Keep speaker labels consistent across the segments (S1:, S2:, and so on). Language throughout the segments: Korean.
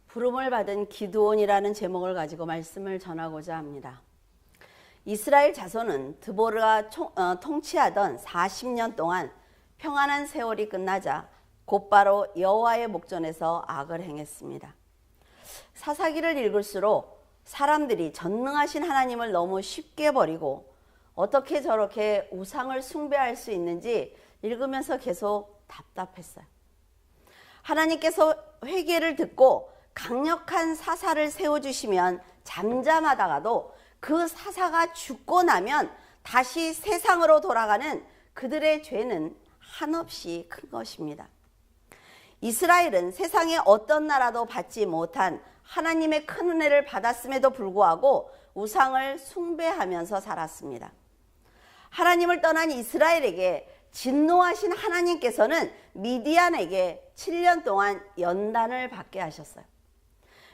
S1: 부름을 받은 기드온이라는 제목을 가지고 말씀을 전하고자 합니다. 이스라엘 자손은 드보르가 통치하던 40년 동안 평안한 세월이 끝나자 곧바로 여호와의 목전에서 악을 행했습니다. 사사기를 읽을수록 사람들이 전능하신 하나님을 너무 쉽게 버리고 어떻게 저렇게 우상을 숭배할 수 있는지 읽으면서 계속 답답했어요. 하나님께서 회개를 듣고 강력한 사사를 세워주시면 잠잠하다가도 그 사사가 죽고 나면 다시 세상으로 돌아가는 그들의 죄는 한없이 큰 것입니다. 이스라엘은 세상의 어떤 나라도 받지 못한 하나님의 큰 은혜를 받았음에도 불구하고 우상을 숭배하면서 살았습니다. 하나님을 떠난 이스라엘에게 진노하신 하나님께서는 미디안에게 7년 동안 연단을 받게 하셨어요.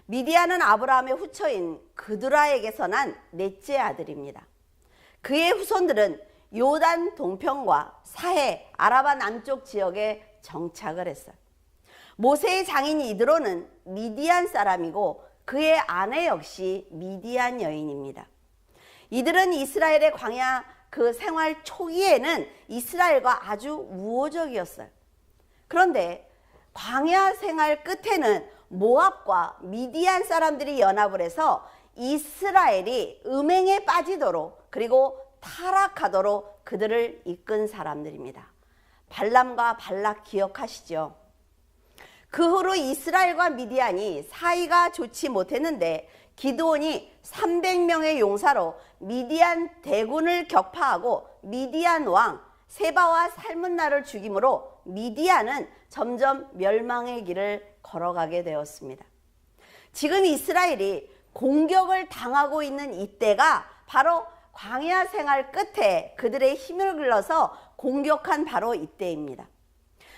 S1: 미디안은 아브라함의 후처인 그드라에게서 난 넷째 아들입니다. 그의 후손들은 요단 동편과 사해, 아라바 남쪽 지역에 정착을 했어요. 모세의 장인 이드로는 미디안 사람이고 그의 아내 역시 미디안 여인입니다. 이들은 이스라엘의 광야 그 생활 초기에는 이스라엘과 아주 우호적이었어요. 그런데 광야 생활 끝에는 모압과 미디안 사람들이 연합을 해서 이스라엘이 음행에 빠지도록 그리고 타락하도록 그들을 이끈 사람들입니다. 발람과 발락 기억하시죠? 그 후로 이스라엘과 미디안이 사이가 좋지 못했는데 기드온이 300명의 용사로 미디안 대군을 격파하고 미디안 왕 세바와 살문나를 죽임으로 미디안은 점점 멸망의 길을 걸어가게 되었습니다. 지금 이스라엘이 공격을 당하고 있는 이때가 바로 광야 생활 끝에 그들의 힘을 길러서 공격한 바로 이때입니다.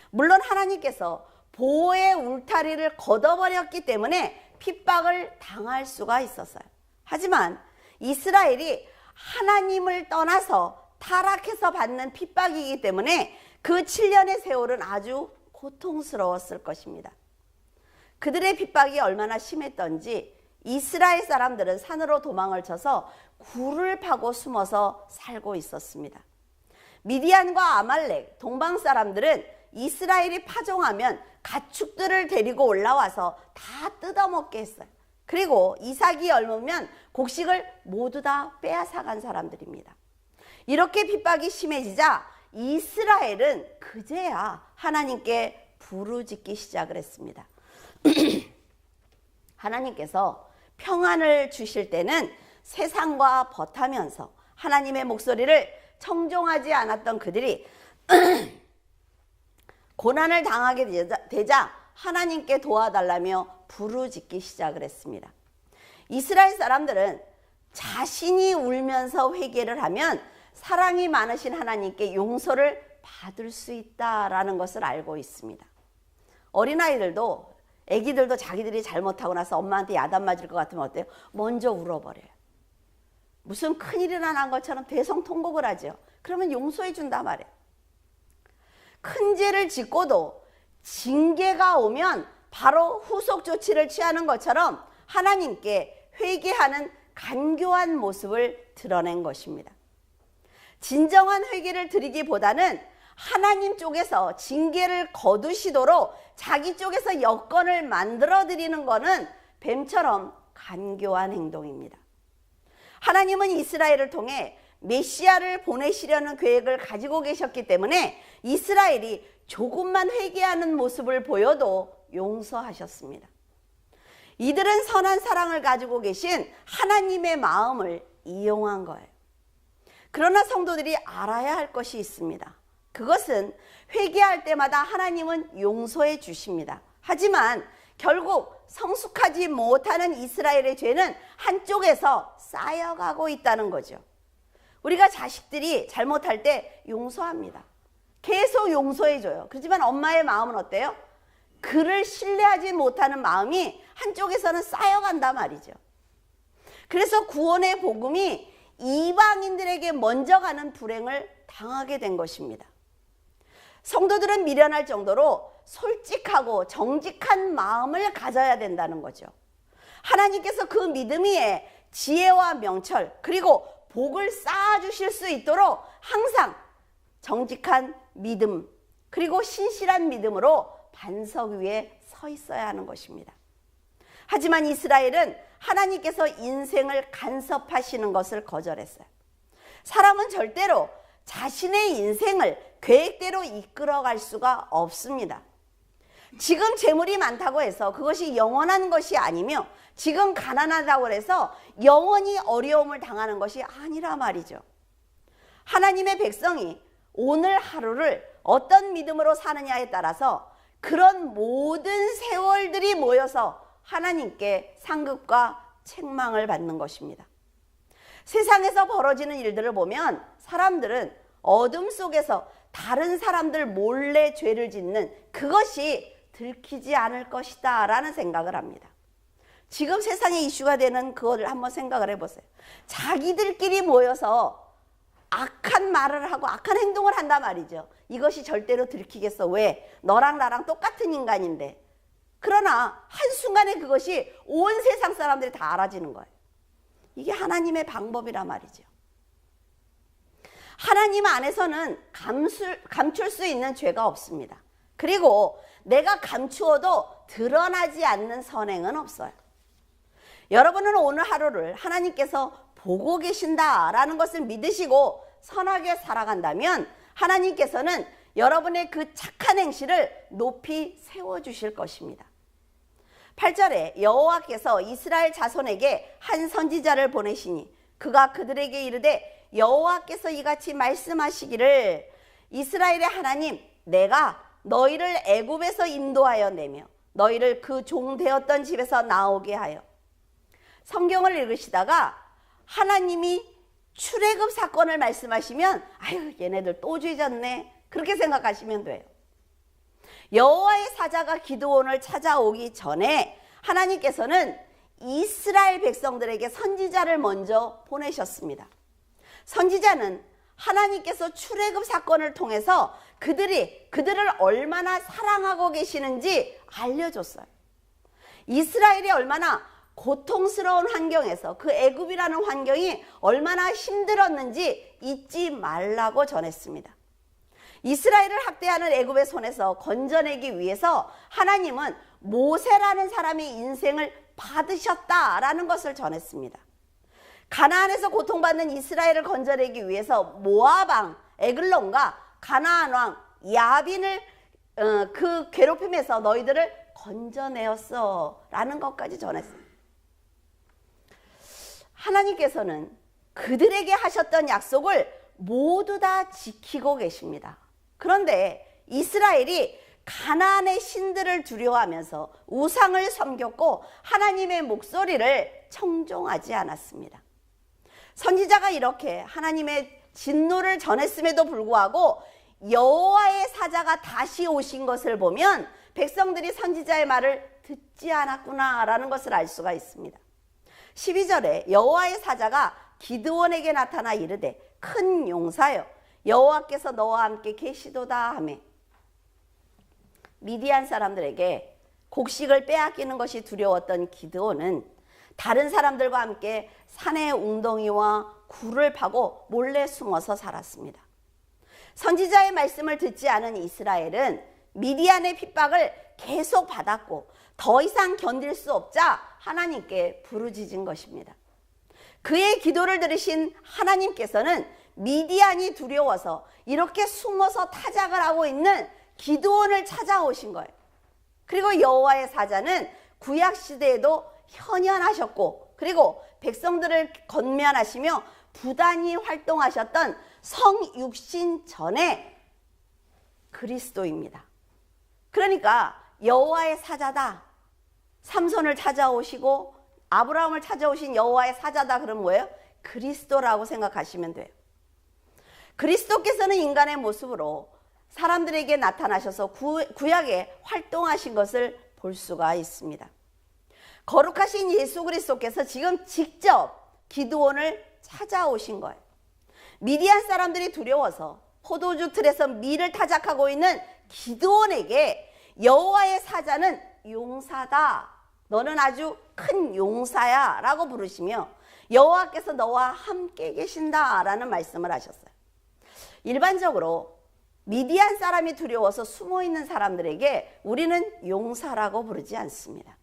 S1: 물론 하나님께서 보호의 울타리를 걷어버렸기 때문에 핍박을 당할 수가 있었어요. 하지만 이스라엘이 하나님을 떠나서 타락해서 받는 핍박이기 때문에 그 7년의 세월은 아주 고통스러웠을 것입니다. 그들의 핍박이 얼마나 심했던지 이스라엘 사람들은 산으로 도망을 쳐서 굴을 파고 숨어서 살고 있었습니다. 미디안과 아말렉, 동방 사람들은 이스라엘이 파종하면 가축들을 데리고 올라와서 다 뜯어먹게 했어요. 그리고 이삭이 옮으면 곡식을 모두 다 빼앗아간 사람들입니다. 이렇게 핍박이 심해지자 이스라엘은 그제야 하나님께 부르짖기 시작을 했습니다. 하나님께서 평안을 주실 때는 세상과 벗하면서 하나님의 목소리를 청종하지 않았던 그들이 고난을 당하게 되자 하나님께 도와달라며 부르짖기 시작을 했습니다. 이스라엘 사람들은 자신이 울면서 회개를 하면 사랑이 많으신 하나님께 용서를 받을 수 있다라는 것을 알고 있습니다. 어린아이들도 애기들도 자기들이 잘못하고 나서 엄마한테 야단 맞을 것 같으면 어때요? 먼저 울어버려요. 무슨 큰일이나 난 것처럼 대성통곡을 하죠. 그러면 용서해 준단 말이에요. 큰 죄를 짓고도 징계가 오면 바로 후속 조치를 취하는 것처럼 하나님께 회개하는 간교한 모습을 드러낸 것입니다. 진정한 회개를 드리기보다는 하나님 쪽에서 징계를 거두시도록 자기 쪽에서 여건을 만들어 드리는 것은 뱀처럼 간교한 행동입니다. 하나님은 이스라엘을 통해 메시아를 보내시려는 계획을 가지고 계셨기 때문에 이스라엘이 조금만 회개하는 모습을 보여도 용서하셨습니다. 이들은 선한 사랑을 가지고 계신 하나님의 마음을 이용한 거예요. 그러나 성도들이 알아야 할 것이 있습니다. 그것은 회개할 때마다 하나님은 용서해 주십니다. 하지만 결국 성숙하지 못하는 이스라엘의 죄는 한쪽에서 쌓여가고 있다는 거죠. 우리가 자식들이 잘못할 때 용서합니다. 계속 용서해줘요. 그렇지만 엄마의 마음은 어때요? 그를 신뢰하지 못하는 마음이 한쪽에서는 쌓여간단 말이죠. 그래서 구원의 복음이 이방인들에게 먼저 가는 불행을 당하게 된 것입니다. 성도들은 미련할 정도로 솔직하고 정직한 마음을 가져야 된다는 거죠. 하나님께서 그 믿음 위에 지혜와 명철 그리고 복을 쌓아주실 수 있도록 항상 정직한 믿음 그리고 신실한 믿음으로 반석 위에 서 있어야 하는 것입니다. 하지만 이스라엘은 하나님께서 인생을 간섭하시는 것을 거절했어요. 사람은 절대로 자신의 인생을 계획대로 이끌어갈 수가 없습니다. 지금 재물이 많다고 해서 그것이 영원한 것이 아니며 지금 가난하다고 해서 영원히 어려움을 당하는 것이 아니라 말이죠. 하나님의 백성이 오늘 하루를 어떤 믿음으로 사느냐에 따라서 그런 모든 세월들이 모여서 하나님께 상급과 책망을 받는 것입니다. 세상에서 벌어지는 일들을 보면 사람들은 어둠 속에서 다른 사람들 몰래 죄를 짓는 그것이 들키지 않을 것이다 라는 생각을 합니다. 지금 세상에 이슈가 되는 그거를 한번 생각을 해보세요. 자기들끼리 모여서 악한 말을 하고 악한 행동을 한단 말이죠. 이것이 절대로 들키겠어. 왜? 너랑 나랑 똑같은 인간인데. 그러나 한순간에 그것이 온 세상 사람들이 다 알아지는 거예요. 이게 하나님의 방법이란 말이죠. 하나님 안에서는 감출 수 있는 죄가 없습니다. 그리고 내가 감추어도 드러나지 않는 선행은 없어요. 여러분은 오늘 하루를 하나님께서 보고 계신다라는 것을 믿으시고 선하게 살아간다면 하나님께서는 여러분의 그 착한 행실을 높이 세워주실 것입니다. 8절에 여호와께서 이스라엘 자손에게 한 선지자를 보내시니 그가 그들에게 이르되 여호와께서 이같이 말씀하시기를 이스라엘의 하나님 내가 너희를 애굽에서 인도하여 내며 너희를 그 종 되었던 집에서 나오게 하여. 성경을 읽으시다가 하나님이 출애굽 사건을 말씀하시면 아유 얘네들 또 죄졌네 그렇게 생각하시면 돼요. 여호와의 사자가 기드온을 찾아오기 전에 하나님께서는 이스라엘 백성들에게 선지자를 먼저 보내셨습니다. 선지자는 하나님께서 출애굽 사건을 통해서 그들을 얼마나 사랑하고 계시는지 알려줬어요. 이스라엘이 얼마나 고통스러운 환경에서 그 애굽이라는 환경이 얼마나 힘들었는지 잊지 말라고 전했습니다. 이스라엘을 학대하는 애굽의 손에서 건져내기 위해서 하나님은 모세라는 사람의 인생을 받으셨다라는 것을 전했습니다. 가나안에서 고통받는 이스라엘을 건져내기 위해서 모압 왕 에글론과 가나안 왕 야빈을 그 괴롭힘에서 너희들을 건져내었어 라는 것까지 전했어요. 하나님께서는 그들에게 하셨던 약속을 모두 다 지키고 계십니다. 그런데 이스라엘이 가나안의 신들을 두려워하면서 우상을 섬겼고 하나님의 목소리를 청종하지 않았습니다. 선지자가 이렇게 하나님의 진노를 전했음에도 불구하고 여호와의 사자가 다시 오신 것을 보면 백성들이 선지자의 말을 듣지 않았구나라는 것을 알 수가 있습니다. 12절에 여호와의 사자가 기드온에게 나타나 이르되 큰 용사여 여호와께서 너와 함께 계시도다 하매. 미디안 사람들에게 곡식을 빼앗기는 것이 두려웠던 기드온은 다른 사람들과 함께 산의 웅덩이와 굴을 파고 몰래 숨어서 살았습니다. 선지자의 말씀을 듣지 않은 이스라엘은 미디안의 핍박을 계속 받았고 더 이상 견딜 수 없자 하나님께 부르짖은 것입니다. 그의 기도를 들으신 하나님께서는 미디안이 두려워서 이렇게 숨어서 타작을 하고 있는 기드온을 찾아오신 거예요. 그리고 여호와의 사자는 구약 시대에도 현현하셨고 그리고 백성들을 건면하시며 부단히 활동하셨던 성육신 전에 그리스도입니다. 그러니까 여호와의 사자다. 삼손을 찾아오시고 아브라함을 찾아오신 여호와의 사자다. 그럼 뭐예요? 그리스도라고 생각하시면 돼요. 그리스도께서는 인간의 모습으로 사람들에게 나타나셔서 구약에 활동하신 것을 볼 수가 있습니다. 거룩하신 예수 그리스도께서 지금 직접 기드온을 찾아오신 거예요. 미디안 사람들이 두려워서 포도주 틀에서 밀을 타작하고 있는 기드온에게 여호와의 사자는 용사다. 너는 아주 큰 용사야 라고 부르시며 여호와께서 너와 함께 계신다 라는 말씀을 하셨어요. 일반적으로 미디안 사람이 두려워서 숨어있는 사람들에게 우리는 용사라고 부르지 않습니다.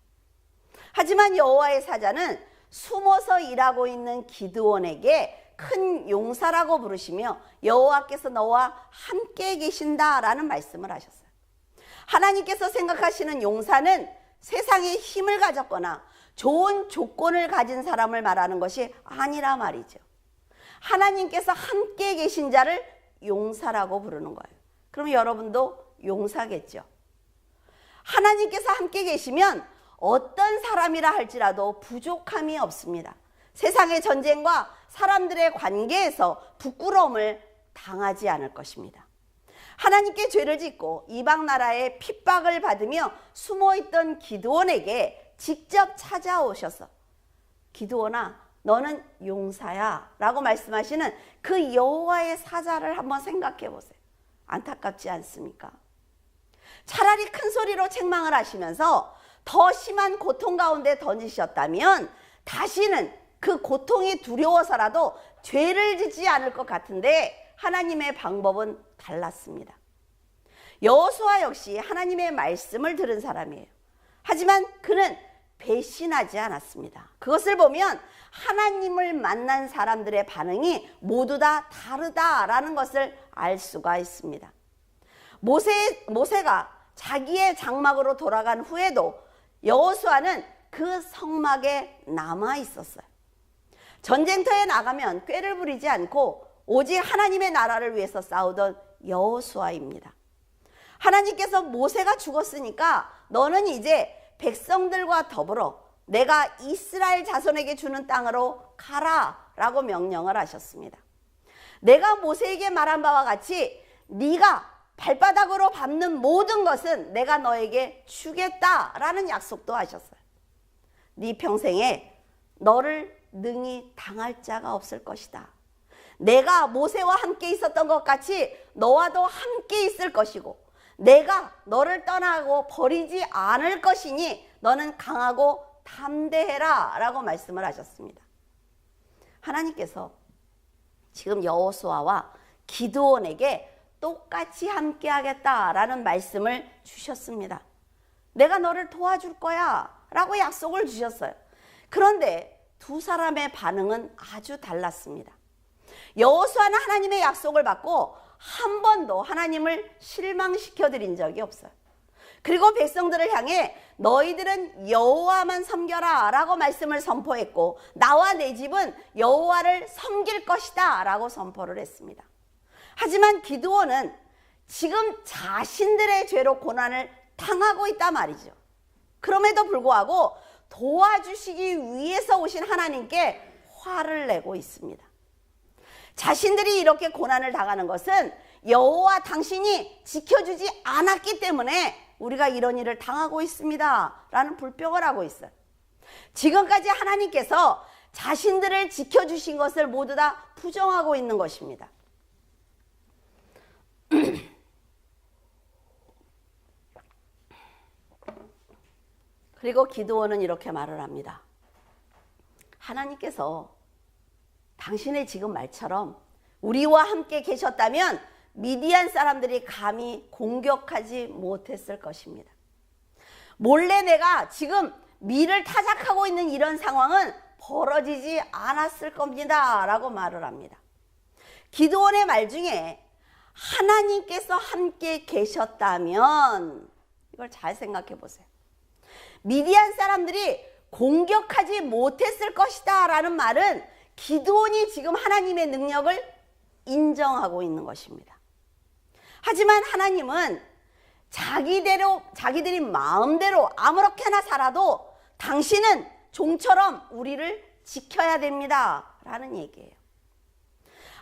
S1: 하지만 여호와의 사자는 숨어서 일하고 있는 기드온에게 큰 용사라고 부르시며 여호와께서 너와 함께 계신다라는 말씀을 하셨어요. 하나님께서 생각하시는 용사는 세상에 힘을 가졌거나 좋은 조건을 가진 사람을 말하는 것이 아니라 말이죠. 하나님께서 함께 계신 자를 용사라고 부르는 거예요. 그럼 여러분도 용사겠죠. 하나님께서 함께 계시면 어떤 사람이라 할지라도 부족함이 없습니다. 세상의 전쟁과 사람들의 관계에서 부끄러움을 당하지 않을 것입니다. 하나님께 죄를 짓고 이방 나라의 핍박을 받으며 숨어있던 기드온에게 직접 찾아오셔서 기드온아 너는 용사야 라고 말씀하시는 그 여호와의 사자를 한번 생각해 보세요. 안타깝지 않습니까? 차라리 큰 소리로 책망을 하시면서 더 심한 고통 가운데 던지셨다면 다시는 그 고통이 두려워서라도 죄를 짓지 않을 것 같은데 하나님의 방법은 달랐습니다. 여호수아 역시 하나님의 말씀을 들은 사람이에요. 하지만 그는 배신하지 않았습니다. 그것을 보면 하나님을 만난 사람들의 반응이 모두 다 다르다라는 것을 알 수가 있습니다. 모세가 자기의 장막으로 돌아간 후에도 여호수아는 그 성막에 남아 있었어요. 전쟁터에 나가면 꾀를 부리지 않고 오직 하나님의 나라를 위해서 싸우던 여호수아입니다. 하나님께서 모세가 죽었으니까 너는 이제 백성들과 더불어 내가 이스라엘 자손에게 주는 땅으로 가라 라고 명령을 하셨습니다. 내가 모세에게 말한 바와 같이 네가 발바닥으로 밟는 모든 것은 내가 너에게 주겠다라는 약속도 하셨어요. 네 평생에 너를 능히 당할 자가 없을 것이다. 내가 모세와 함께 있었던 것 같이 너와도 함께 있을 것이고 내가 너를 떠나고 버리지 않을 것이니 너는 강하고 담대해라 라고 말씀을 하셨습니다. 하나님께서 지금 여호수아와 기드온에게 똑같이 함께 하겠다라는 말씀을 주셨습니다. 내가 너를 도와줄 거야 라고 약속을 주셨어요. 그런데 두 사람의 반응은 아주 달랐습니다. 여호수아는 하나님의 약속을 받고 한 번도 하나님을 실망시켜 드린 적이 없어요. 그리고 백성들을 향해 너희들은 여호와만 섬겨라 라고 말씀을 선포했고 나와 내 집은 여호와를 섬길 것이다 라고 선포를 했습니다. 하지만 기드온은 지금 자신들의 죄로 고난을 당하고 있단 말이죠. 그럼에도 불구하고 도와주시기 위해서 오신 하나님께 화를 내고 있습니다. 자신들이 이렇게 고난을 당하는 것은 여호와 당신이 지켜주지 않았기 때문에 우리가 이런 일을 당하고 있습니다 라는 불평을 하고 있어요. 지금까지 하나님께서 자신들을 지켜주신 것을 모두 다 부정하고 있는 것입니다. 그리고 기드온은 이렇게 말을 합니다. 하나님께서 당신의 지금 말처럼 우리와 함께 계셨다면 미디안 사람들이 감히 공격하지 못했을 것입니다. 몰래 내가 지금 미를 타작하고 있는 이런 상황은 벌어지지 않았을 겁니다 라고 말을 합니다. 기드온의 말 중에 하나님께서 함께 계셨다면 이걸 잘 생각해 보세요. 미디안 사람들이 공격하지 못했을 것이다 라는 말은 기드온이 지금 하나님의 능력을 인정하고 있는 것입니다. 하지만 하나님은 자기들이 마음대로 아무렇게나 살아도 당신은 종처럼 우리를 지켜야 됩니다 라는 얘기예요.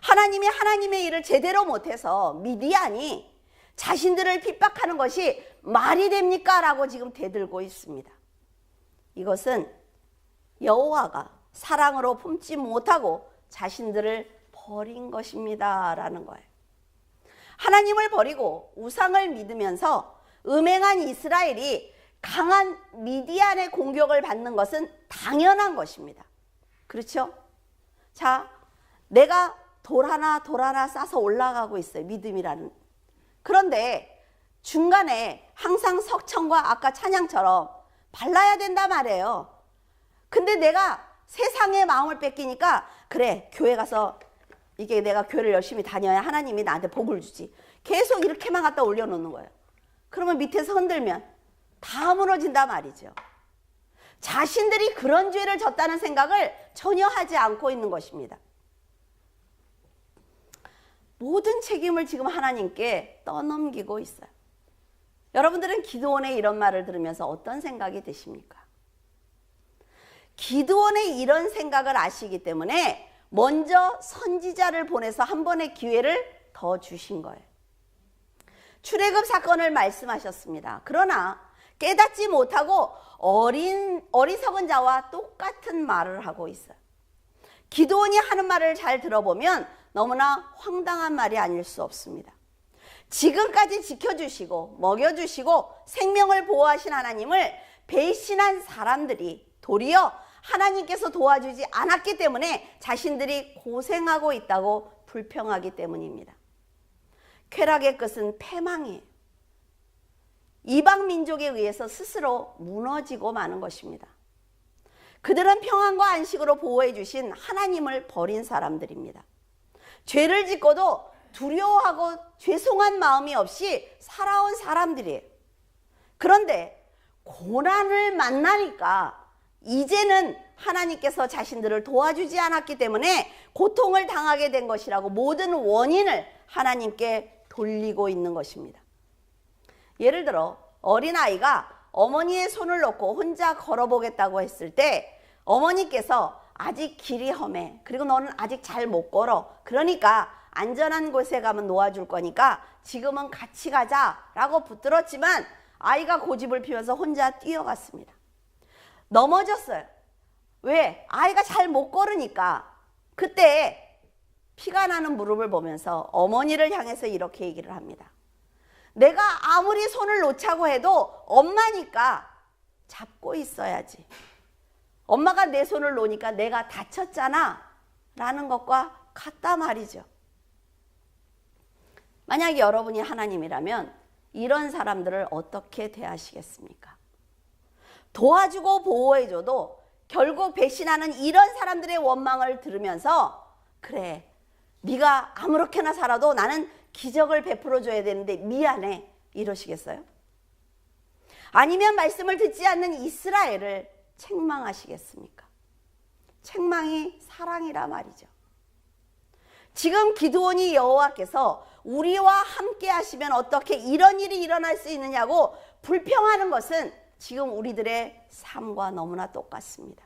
S1: 하나님이 하나님의 일을 제대로 못해서 미디안이 자신들을 핍박하는 것이 말이 됩니까? 라고 지금 대들고 있습니다. 이것은 여호와가 사랑으로 품지 못하고 자신들을 버린 것입니다 라는 거예요. 하나님을 버리고 우상을 믿으면서 음행한 이스라엘이 강한 미디안의 공격을 받는 것은 당연한 것입니다. 그렇죠? 자, 내가 돌 하나 싸서 올라가고 있어요. 믿음이라는. 그런데 중간에 항상 석청과 아까 찬양처럼 발라야 된단 말이에요. 근데 내가 세상의 마음을 뺏기니까 그래, 교회 가서 이게 내가 교회를 열심히 다녀야 하나님이 나한테 복을 주지. 계속 이렇게만 갖다 올려놓는 거예요. 그러면 밑에서 흔들면 다 무너진단 말이죠. 자신들이 그런 죄를 졌다는 생각을 전혀 하지 않고 있는 것입니다. 모든 책임을 지금 하나님께 떠넘기고 있어요. 여러분들은 기드온의 이런 말을 들으면서 어떤 생각이 드십니까? 기드온의 이런 생각을 아시기 때문에 먼저 선지자를 보내서 한 번의 기회를 더 주신 거예요. 출애굽 사건을 말씀하셨습니다. 그러나 깨닫지 못하고 어리석은 자와 똑같은 말을 하고 있어요. 기드온이 하는 말을 잘 들어보면 너무나 황당한 말이 아닐 수 없습니다. 지금까지 지켜주시고 먹여주시고 생명을 보호하신 하나님을 배신한 사람들이 도리어 하나님께서 도와주지 않았기 때문에 자신들이 고생하고 있다고 불평하기 때문입니다. 쾌락의 끝은 패망이에요. 이방 민족에 의해서 스스로 무너지고 마는 것입니다. 그들은 평안과 안식으로 보호해 주신 하나님을 버린 사람들입니다. 죄를 짓고도 두려워하고 죄송한 마음이 없이 살아온 사람들이에요. 그런데 고난을 만나니까 이제는 하나님께서 자신들을 도와주지 않았기 때문에 고통을 당하게 된 것이라고 모든 원인을 하나님께 돌리고 있는 것입니다. 예를 들어 어린아이가 어머니의 손을 놓고 혼자 걸어보겠다고 했을 때 어머니께서 아직 길이 험해. 그리고 너는 아직 잘 못 걸어. 그러니까 안전한 곳에 가면 놓아줄 거니까 지금은 같이 가자라고 붙들었지만 아이가 고집을 피워서 혼자 뛰어갔습니다. 넘어졌어요. 왜? 아이가 잘 못 걸으니까. 그때 피가 나는 무릎을 보면서 어머니를 향해서 이렇게 얘기를 합니다. 내가 아무리 손을 놓자고 해도 엄마니까 잡고 있어야지. 엄마가 내 손을 놓으니까 내가 다쳤잖아 라는 것과 같다 말이죠. 만약에 여러분이 하나님이라면 이런 사람들을 어떻게 대하시겠습니까? 도와주고 보호해줘도 결국 배신하는 이런 사람들의 원망을 들으면서 그래, 네가 아무렇게나 살아도 나는 기적을 베풀어줘야 되는데 미안해 이러시겠어요? 아니면 말씀을 듣지 않는 이스라엘을 책망하시겠습니까? 책망이 사랑이라 말이죠. 지금 기드온이 여호와께서 우리와 함께 하시면 어떻게 이런 일이 일어날 수 있느냐고 불평하는 것은 지금 우리들의 삶과 너무나 똑같습니다.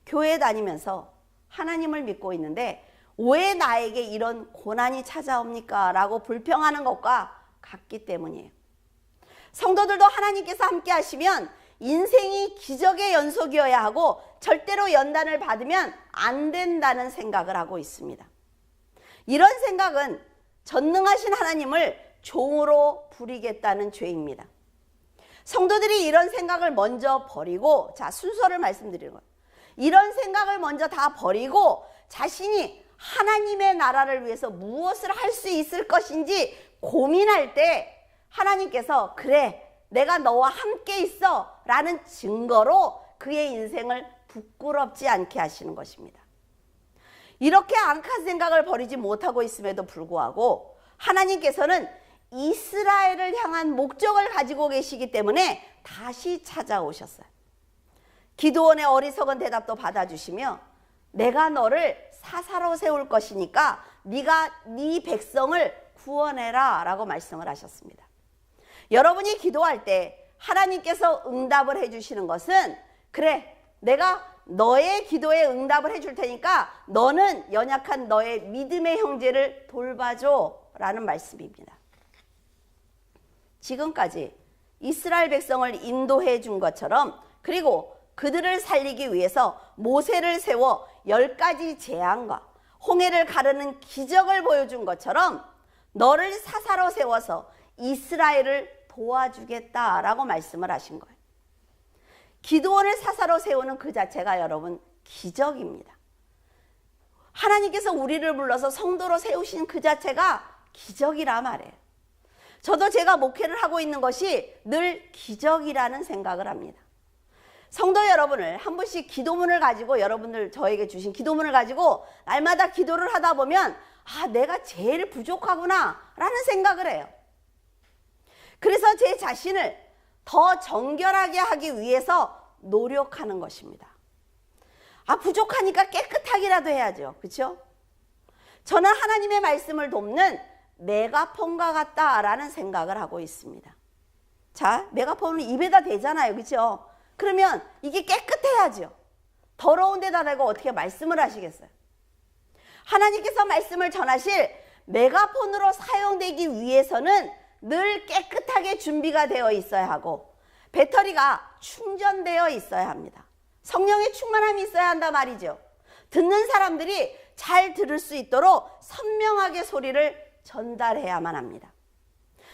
S1: 교회 다니면서 하나님을 믿고 있는데 왜 나에게 이런 고난이 찾아옵니까? 라고 불평하는 것과 같기 때문이에요. 성도들도 하나님께서 함께 하시면 인생이 기적의 연속이어야 하고 절대로 연단을 받으면 안 된다는 생각을 하고 있습니다. 이런 생각은 전능하신 하나님을 종으로 부리겠다는 죄입니다. 성도들이 이런 생각을 먼저 버리고, 자, 순서를 말씀드리는 거예요. 이런 생각을 먼저 다 버리고 자신이 하나님의 나라를 위해서 무엇을 할 수 있을 것인지 고민할 때 하나님께서 그래, 내가 너와 함께 있어 라는 증거로 그의 인생을 부끄럽지 않게 하시는 것입니다. 이렇게 악한 생각을 버리지 못하고 있음에도 불구하고 하나님께서는 이스라엘을 향한 목적을 가지고 계시기 때문에 다시 찾아오셨어요. 기드온의 어리석은 대답도 받아주시며 내가 너를 사사로 세울 것이니까 네가 네 백성을 구원해라 라고 말씀을 하셨습니다. 여러분이 기도할 때 하나님께서 응답을 해주시는 것은 그래, 내가 너의 기도에 응답을 해줄 테니까 너는 연약한 너의 믿음의 형제를 돌봐줘 라는 말씀입니다. 지금까지 이스라엘 백성을 인도해 준 것처럼, 그리고 그들을 살리기 위해서 모세를 세워 10가지 재앙과 홍해를 가르는 기적을 보여준 것처럼 너를 사사로 세워서 이스라엘을 도와주겠다라고 말씀을 하신 거예요. 기드온을 사사로 세우는 그 자체가 여러분 기적입니다. 하나님께서 우리를 불러서 성도로 세우신 그 자체가 기적이라 말이에요. 저도 제가 목회를 하고 있는 것이 늘 기적이라는 생각을 합니다. 성도 여러분을 한 분씩 기도문을 가지고, 여러분들 저에게 주신 기도문을 가지고 날마다 기도를 하다 보면 내가 제일 부족하구나 라는 생각을 해요. 그래서 제 자신을 더 정결하게 하기 위해서 노력하는 것입니다. 부족하니까 깨끗하기라도 해야죠. 그렇죠? 저는 하나님의 말씀을 돕는 메가폰과 같다라는 생각을 하고 있습니다. 자, 메가폰은 입에다 대잖아요. 그렇죠? 그러면 이게 깨끗해야죠. 더러운 데다 대고 어떻게 말씀을 하시겠어요? 하나님께서 말씀을 전하실 메가폰으로 사용되기 위해서는 늘 깨끗하게 준비가 되어 있어야 하고 배터리가 충전되어 있어야 합니다. 성령의 충만함이 있어야 한단 말이죠. 듣는 사람들이 잘 들을 수 있도록 선명하게 소리를 전달해야만 합니다.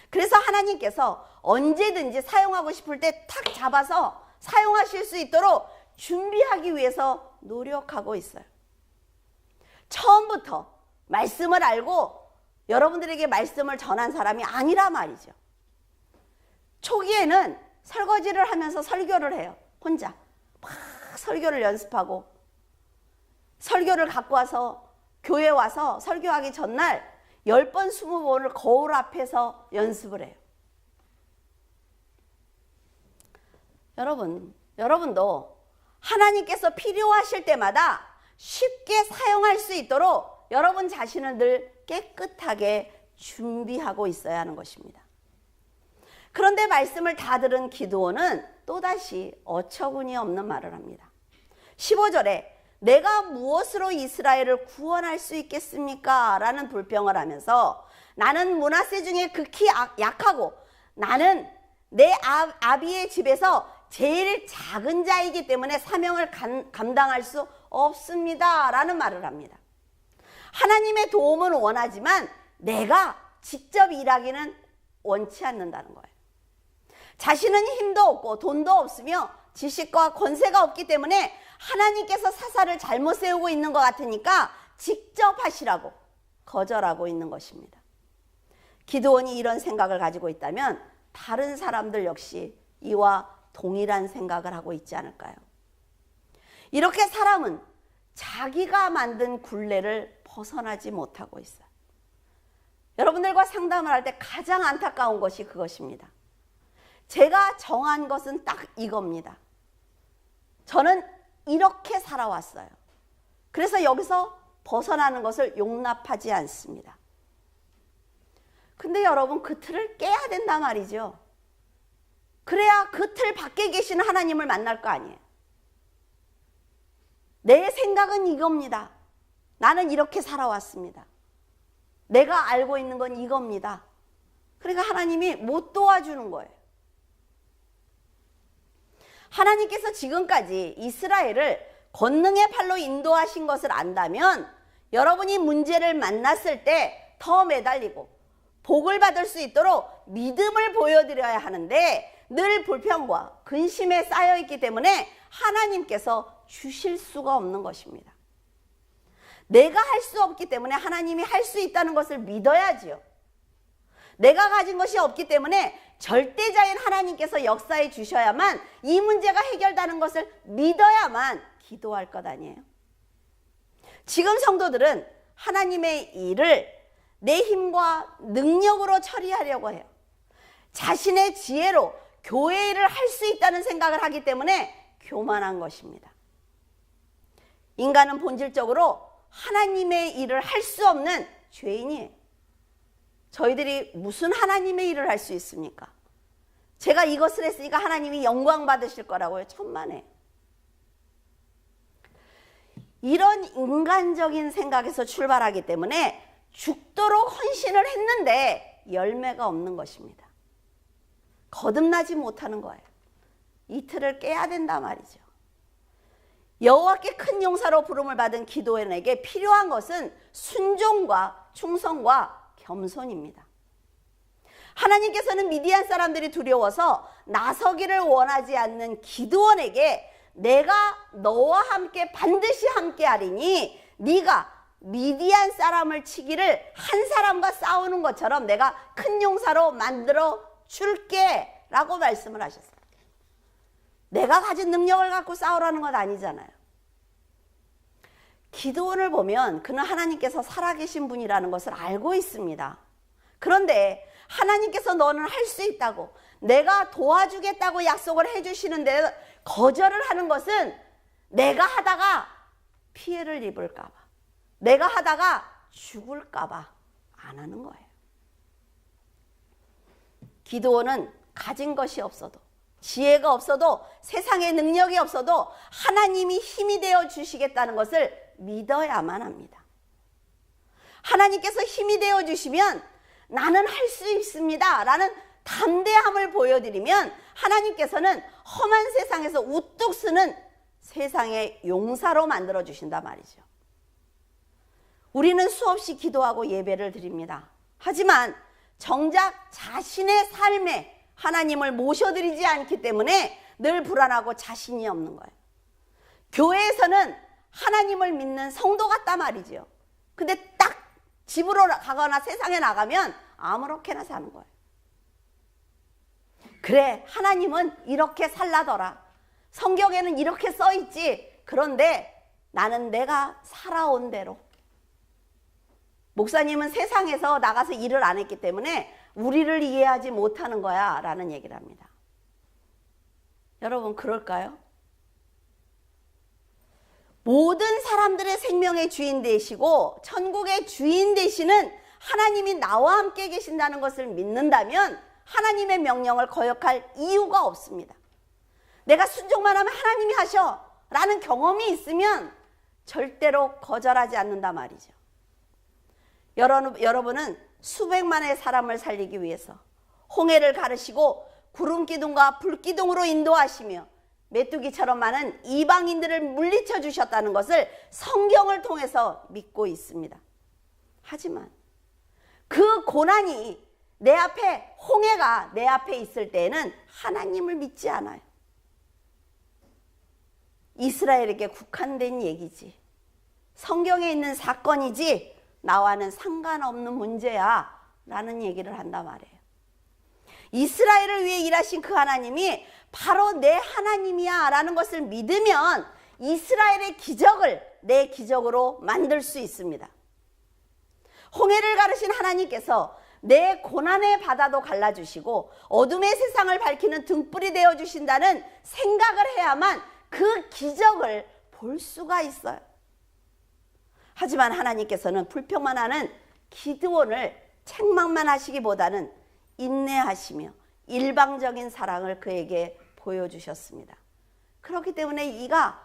S1: 그래서 하나님께서 언제든지 사용하고 싶을 때 탁 잡아서 사용하실 수 있도록 준비하기 위해서 노력하고 있어요. 처음부터 말씀을 알고 여러분들에게 말씀을 전한 사람이 아니라 말이죠. 초기에는 설거지를 하면서 설교를 해요. 혼자 막 설교를 연습하고, 설교를 갖고 와서 교회 와서 설교하기 전날 10번 20번을 거울 앞에서 연습을 해요. 여러분도 하나님께서 필요하실 때마다 쉽게 사용할 수 있도록 여러분 자신을 늘 깨끗하게 준비하고 있어야 하는 것입니다. 그런데 말씀을 다 들은 기드온은 또다시 어처구니 없는 말을 합니다. 15절에 내가 무엇으로 이스라엘을 구원할 수 있겠습니까? 라는 불평을 하면서 나는 므낫세 중에 극히 약하고 나는 내 아비의 집에서 제일 작은 자이기 때문에 사명을 감당할 수 없습니다. 라는 말을 합니다. 하나님의 도움은 원하지만 내가 직접 일하기는 원치 않는다는 거예요. 자신은 힘도 없고 돈도 없으며 지식과 권세가 없기 때문에 하나님께서 사사를 잘못 세우고 있는 것 같으니까 직접 하시라고 거절하고 있는 것입니다. 기드온이 이런 생각을 가지고 있다면 다른 사람들 역시 이와 동일한 생각을 하고 있지 않을까요? 이렇게 사람은 자기가 만든 굴레를 벗어나지 못하고 있어요. 여러분들과 상담을 할 때 가장 안타까운 것이 그것입니다. 제가 정한 것은 딱 이겁니다. 저는 이렇게 살아왔어요. 그래서 여기서 벗어나는 것을 용납하지 않습니다. 근데 여러분, 그 틀을 깨야 된단 말이죠. 그래야 그 틀 밖에 계신 하나님을 만날 거 아니에요. 내 생각은 이겁니다. 나는 이렇게 살아왔습니다. 내가 알고 있는 건 이겁니다. 그러니까 하나님이 못 도와주는 거예요. 하나님께서 지금까지 이스라엘을 권능의 팔로 인도하신 것을 안다면 여러분이 문제를 만났을 때 더 매달리고 복을 받을 수 있도록 믿음을 보여드려야 하는데 늘 불평과 근심에 쌓여있기 때문에 하나님께서 주실 수가 없는 것입니다. 내가 할 수 없기 때문에 하나님이 할 수 있다는 것을 믿어야지요. 내가 가진 것이 없기 때문에 절대자인 하나님께서 역사해 주셔야만 이 문제가 해결되는 것을 믿어야만 기도할 것 아니에요. 지금 성도들은 하나님의 일을 내 힘과 능력으로 처리하려고 해요. 자신의 지혜로 교회 일을 할 수 있다는 생각을 하기 때문에 교만한 것입니다. 인간은 본질적으로 하나님의 일을 할 수 없는 죄인이에요. 저희들이 무슨 하나님의 일을 할 수 있습니까? 제가 이것을 했으니까 하나님이 영광 받으실 거라고요. 천만에. 이런 인간적인 생각에서 출발하기 때문에 죽도록 헌신을 했는데 열매가 없는 것입니다. 거듭나지 못하는 거예요. 이 틀을 깨야 된다 말이죠. 여호와께 큰 용사로 부름을 받은 기드온에게 필요한 것은 순종과 충성과 겸손입니다. 하나님께서는 미디안 사람들이 두려워서 나서기를 원하지 않는 기드온에게 내가 너와 함께 반드시 함께 하리니 네가 미디안 사람을 치기를 한 사람과 싸우는 것처럼 내가 큰 용사로 만들어 줄게 라고 말씀을 하셨어요. 내가 가진 능력을 갖고 싸우라는 건 아니잖아요. 기드온을 보면 그는 하나님께서 살아계신 분이라는 것을 알고 있습니다. 그런데 하나님께서 너는 할 수 있다고, 내가 도와주겠다고 약속을 해주시는데 거절을 하는 것은 내가 하다가 피해를 입을까 봐, 내가 하다가 죽을까 봐 안 하는 거예요. 기드온은 가진 것이 없어도, 지혜가 없어도, 세상에 능력이 없어도 하나님이 힘이 되어 주시겠다는 것을 믿어야만 합니다. 하나님께서 힘이 되어 주시면 나는 할 수 있습니다 라는 담대함을 보여드리면 하나님께서는 험한 세상에서 우뚝 서는 세상의 용사로 만들어 주신다 말이죠. 우리는 수없이 기도하고 예배를 드립니다. 하지만 정작 자신의 삶에 하나님을 모셔드리지 않기 때문에 늘 불안하고 자신이 없는 거예요. 교회에서는 하나님을 믿는 성도 같단 말이죠. 근데 딱 집으로 가거나 세상에 나가면 아무렇게나 사는 거예요. 그래, 하나님은 이렇게 살라더라, 성경에는 이렇게 써있지, 그런데 나는 내가 살아온 대로, 목사님은 세상에서 나가서 일을 안 했기 때문에 우리를 이해하지 못하는 거야 라는 얘기를 합니다. 여러분, 그럴까요? 모든 사람들의 생명의 주인 되시고 천국의 주인 되시는 하나님이 나와 함께 계신다는 것을 믿는다면 하나님의 명령을 거역할 이유가 없습니다. 내가 순종만 하면 하나님이 하셔 라는 경험이 있으면 절대로 거절하지 않는다 말이죠. 여러분은 수백만의 사람을 살리기 위해서 홍해를 가르시고 구름기둥과 불기둥으로 인도하시며 메뚜기처럼 많은 이방인들을 물리쳐 주셨다는 것을 성경을 통해서 믿고 있습니다. 하지만 그 고난이 내 앞에, 홍해가 내 앞에 있을 때에는 하나님을 믿지 않아요. 이스라엘에게 국한된 얘기지, 성경에 있는 사건이지 나와는 상관없는 문제야 라는 얘기를 한단 말이에요. 이스라엘을 위해 일하신 그 하나님이 바로 내 하나님이야 라는 것을 믿으면 이스라엘의 기적을 내 기적으로 만들 수 있습니다. 홍해를 가르신 하나님께서 내 고난의 바다도 갈라주시고 어둠의 세상을 밝히는 등불이 되어주신다는 생각을 해야만 그 기적을 볼 수가 있어요. 하지만 하나님께서는 불평만 하는 기드온을 책망만 하시기보다는 인내하시며 일방적인 사랑을 그에게 보여주셨습니다. 그렇기 때문에 이가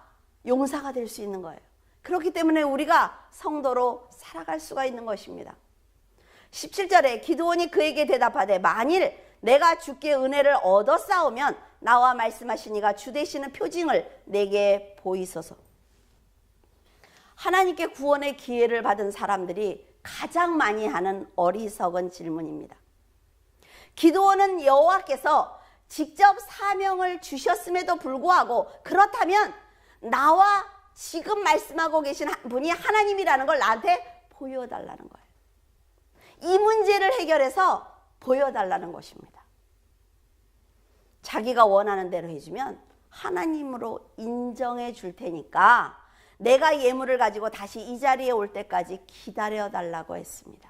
S1: 용사가 될 수 있는 거예요. 그렇기 때문에 우리가 성도로 살아갈 수가 있는 것입니다. 17절에 기드온이 그에게 대답하되 만일 내가 주께 은혜를 얻어 싸우면 나와 말씀하시니가 주 되시는 표징을 내게 보이소서. 하나님께 구원의 기회를 받은 사람들이 가장 많이 하는 어리석은 질문입니다. 기드온은 여호와께서 직접 사명을 주셨음에도 불구하고 그렇다면 나와 지금 말씀하고 계신 분이 하나님이라는 걸 나한테 보여달라는 거예요. 이 문제를 해결해서 보여달라는 것입니다. 자기가 원하는 대로 해주면 하나님으로 인정해 줄 테니까 내가 예물을 가지고 다시 이 자리에 올 때까지 기다려달라고 했습니다.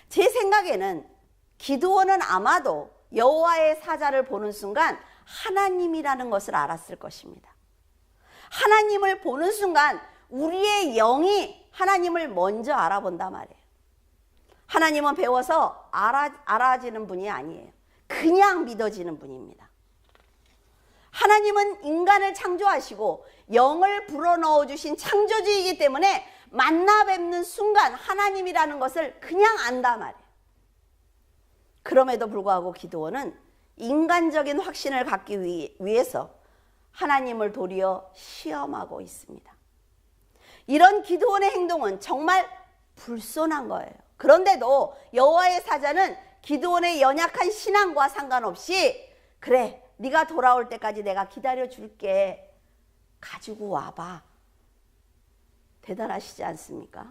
S1: 제 생각에는 기드온은 아마도 여호와의 사자를 보는 순간 하나님이라는 것을 알았을 것입니다. 하나님을 보는 순간 우리의 영이 하나님을 먼저 알아본단 말이에요. 하나님은 배워서 알아지는 분이 아니에요. 그냥 믿어지는 분입니다. 하나님은 인간을 창조하시고 영을 불어넣어 주신 창조주이기 때문에 만나 뵙는 순간 하나님이라는 것을 그냥 안단 말이에요. 그럼에도 불구하고 기드온은 인간적인 확신을 갖기 위해서 하나님을 도리어 시험하고 있습니다. 이런 기드온의 행동은 정말 불손한 거예요. 그런데도 여호와의 사자는 기드온의 연약한 신앙과 상관없이 그래, 네가 돌아올 때까지 내가 기다려줄게. 가지고 와봐. 대단하시지 않습니까?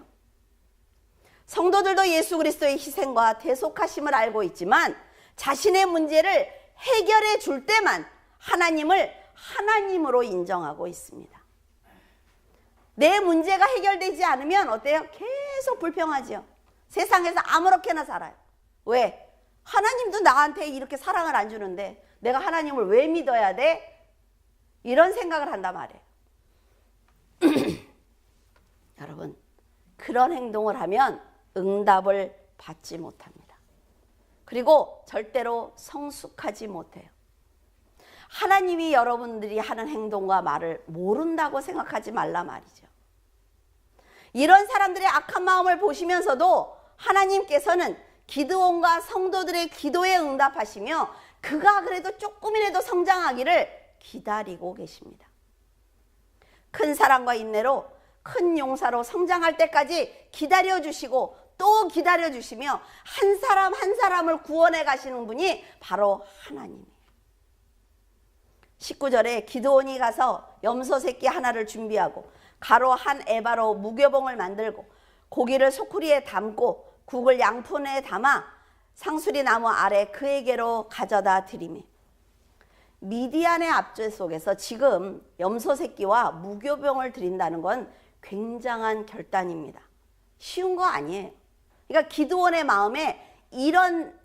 S1: 성도들도 예수 그리스도의 희생과 대속하심을 알고 있지만 자신의 문제를 해결해 줄 때만 하나님을 하나님으로 인정하고 있습니다. 내 문제가 해결되지 않으면 어때요? 계속 불평하지요. 세상에서 아무렇게나 살아요. 왜? 하나님도 나한테 이렇게 사랑을 안 주는데 내가 하나님을 왜 믿어야 돼? 이런 생각을 한단 말이에요. 여러분, 그런 행동을 하면 응답을 받지 못합니다. 그리고 절대로 성숙하지 못해요. 하나님이 여러분들이 하는 행동과 말을 모른다고 생각하지 말라 말이죠. 이런 사람들의 악한 마음을 보시면서도 하나님께서는 기드온과 성도들의 기도에 응답하시며 그가 그래도 조금이라도 성장하기를 기다리고 계십니다. 큰 사랑과 인내로 큰 용사로 성장할 때까지 기다려주시고 또 기다려주시며 한 사람 한 사람을 구원해 가시는 분이 바로 하나님이에요. 19절에 기드온이 가서 염소 새끼 하나를 준비하고 가로 한 에바로 무교봉을 만들고 고기를 소쿠리에 담고 국을 양푼에 담아 상수리 나무 아래 그에게로 가져다 드리매. 미디안의 압제 속에서 지금 염소 새끼와 무교병을 드린다는 건 굉장한 결단입니다. 쉬운 거 아니에요. 그러니까 기드온의 마음에 이런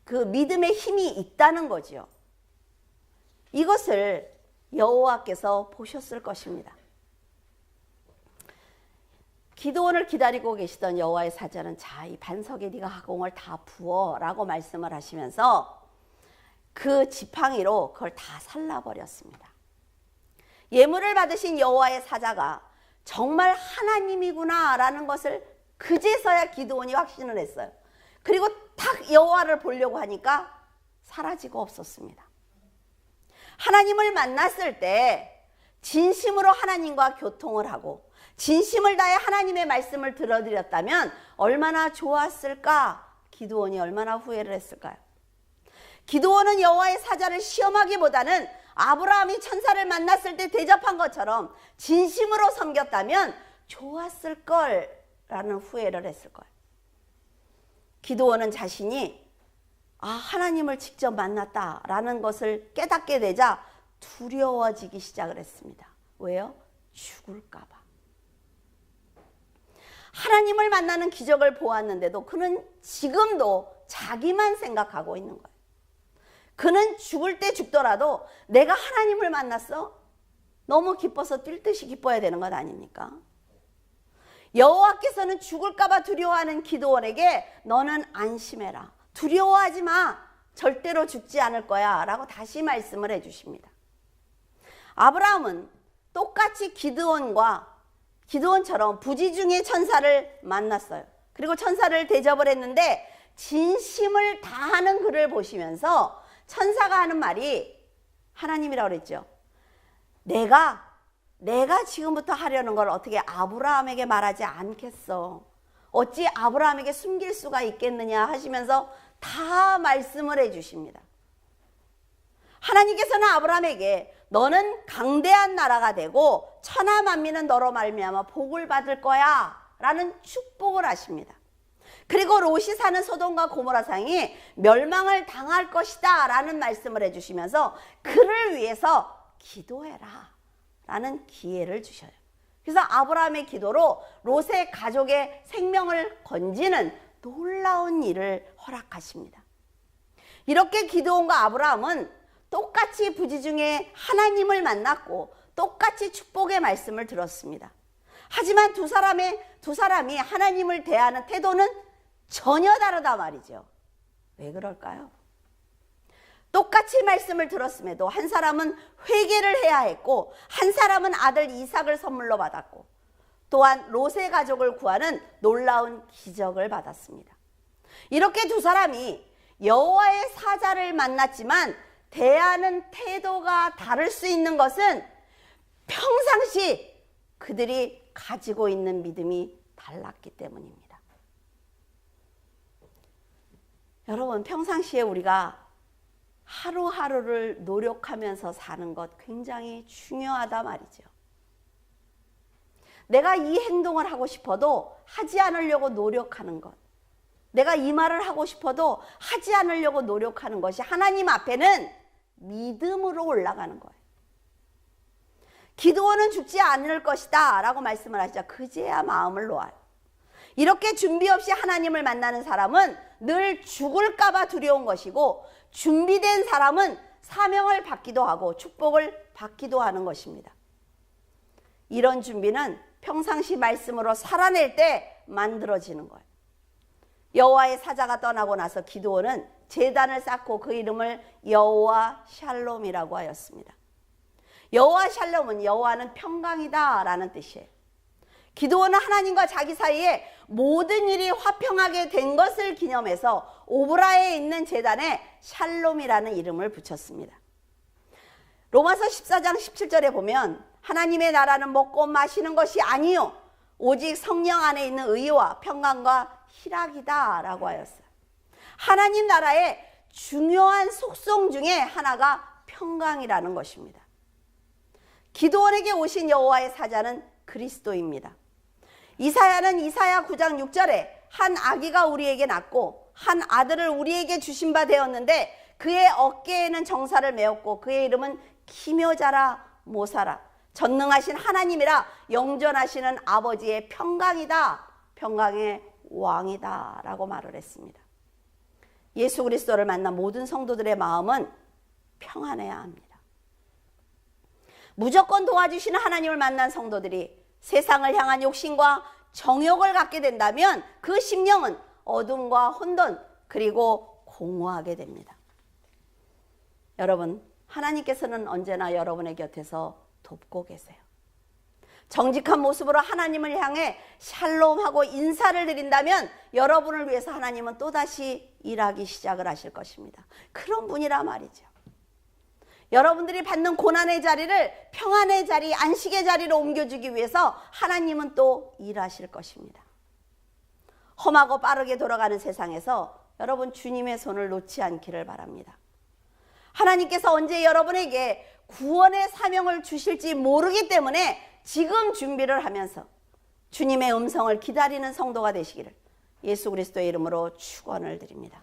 S1: 그 믿음의 힘이 있다는 거죠. 이것을 여호와께서 보셨을 것입니다. 기드온을 기다리고 계시던 여호와의 사자는 자, 이 반석에 네가 화공을 다 부어 라고 말씀을 하시면서 그 지팡이로 그걸 다 살라버렸습니다. 예물을 받으신 여호와의 사자가 정말 하나님이구나 라는 것을 그제서야 기드온이 확신을 했어요. 그리고 딱 여호와를 보려고 하니까 사라지고 없었습니다. 하나님을 만났을 때 진심으로 하나님과 교통을 하고 진심을 다해 하나님의 말씀을 들어드렸다면 얼마나 좋았을까? 기드온이 얼마나 후회를 했을까요? 기드온은 여호와의 사자를 시험하기보다는 아브라함이 천사를 만났을 때 대접한 것처럼 진심으로 섬겼다면 좋았을 걸라는 후회를 했을 거예요. 기드온은 자신이 하나님을 직접 만났다라는 것을 깨닫게 되자 두려워지기 시작을 했습니다. 왜요? 죽을까 봐. 하나님을 만나는 기적을 보았는데도 그는 지금도 자기만 생각하고 있는 거예요. 그는 죽을 때 죽더라도 내가 하나님을 만났어? 너무 기뻐서 뛸 듯이 기뻐야 되는 것 아닙니까? 여호와께서는 죽을까 봐 두려워하는 기드온에게 너는 안심해라. 두려워하지 마. 절대로 죽지 않을 거야 라고 다시 말씀을 해주십니다. 아브라함은 똑같이 기드온처럼 부지 중에 천사를 만났어요. 그리고 천사를 대접을 했는데 진심을 다하는 그를 보시면서 천사가 하는 말이 하나님이라고 그랬죠. 내가 지금부터 하려는 걸 어떻게 아브라함에게 말하지 않겠어. 어찌 아브라함에게 숨길 수가 있겠느냐 하시면서 다 말씀을 해주십니다. 하나님께서는 아브라함에게 너는 강대한 나라가 되고 천하 만민은 너로 말미암아 복을 받을 거야 라는 축복을 하십니다. 그리고 롯이 사는 소돔과 고모라 상이 멸망을 당할 것이다 라는 말씀을 해주시면서 그를 위해서 기도해라 라는 기회를 주셔요. 그래서 아브라함의 기도로 롯의 가족의 생명을 건지는 놀라운 일을 허락하십니다. 이렇게 기드온과 아브라함은 똑같이 부지 중에 하나님을 만났고 똑같이 축복의 말씀을 들었습니다. 하지만 두 사람이 하나님을 대하는 태도는 전혀 다르다 말이죠. 왜 그럴까요? 똑같이 말씀을 들었음에도 한 사람은 회개를 해야 했고 한 사람은 아들 이삭을 선물로 받았고 또한 롯의 가족을 구하는 놀라운 기적을 받았습니다. 이렇게 두 사람이 여호와의 사자를 만났지만 대하는 태도가 다를 수 있는 것은 평상시 그들이 가지고 있는 믿음이 달랐기 때문입니다. 여러분, 평상시에 우리가 하루하루를 노력하면서 사는 것 굉장히 중요하다 말이죠. 내가 이 행동을 하고 싶어도 하지 않으려고 노력하는 것, 내가 이 말을 하고 싶어도 하지 않으려고 노력하는 것이 하나님 앞에는 믿음으로 올라가는 거예요. 기드온은 죽지 않을 것이다 라고 말씀을 하시자 그제야 마음을 놓아요. 이렇게 준비 없이 하나님을 만나는 사람은 늘 죽을까 봐 두려운 것이고, 준비된 사람은 사명을 받기도 하고 축복을 받기도 하는 것입니다. 이런 준비는 평상시 말씀으로 살아낼 때 만들어지는 거예요. 여호와의 사자가 떠나고 나서 기드온은 제단을 쌓고 그 이름을 여호와 샬롬이라고 하였습니다. 여호와 샬롬은 여호와는 평강이다 라는 뜻이에요. 기드온은 하나님과 자기 사이에 모든 일이 화평하게 된 것을 기념해서 오브라에 있는 제단에 샬롬이라는 이름을 붙였습니다. 로마서 14장 17절에 보면 하나님의 나라는 먹고 마시는 것이 아니요 오직 성령 안에 있는 의와 평강과 희락이다 라고 하였어요. 하나님 나라의 중요한 속성 중에 하나가 평강이라는 것입니다. 기드온에게 오신 여호와의 사자는 그리스도입니다. 이사야는 이사야 9장 6절에 한 아기가 우리에게 낳고 한 아들을 우리에게 주신 바 되었는데 그의 어깨에는 정사를 메었고 그의 이름은 기묘자라 모사라 전능하신 하나님이라 영전하시는 아버지의 평강이다, 평강의 왕이다 라고 말을 했습니다. 예수 그리스도를 만난 모든 성도들의 마음은 평안해야 합니다. 무조건 도와주시는 하나님을 만난 성도들이 세상을 향한 욕심과 정욕을 갖게 된다면 그 심령은 어둠과 혼돈 그리고 공허하게 됩니다. 여러분, 하나님께서는 언제나 여러분의 곁에서 돕고 계세요. 정직한 모습으로 하나님을 향해 샬롬하고 인사를 드린다면 여러분을 위해서 하나님은 또다시 일하기 시작을 하실 것입니다. 그런 분이라 말이죠. 여러분들이 받는 고난의 자리를 평안의 자리, 안식의 자리로 옮겨주기 위해서 하나님은 또 일하실 것입니다. 험하고 빠르게 돌아가는 세상에서 여러분 주님의 손을 놓지 않기를 바랍니다. 하나님께서 언제 여러분에게 구원의 사명을 주실지 모르기 때문에 지금 준비를 하면서 주님의 음성을 기다리는 성도가 되시기를 예수 그리스도의 이름으로 축원을 드립니다.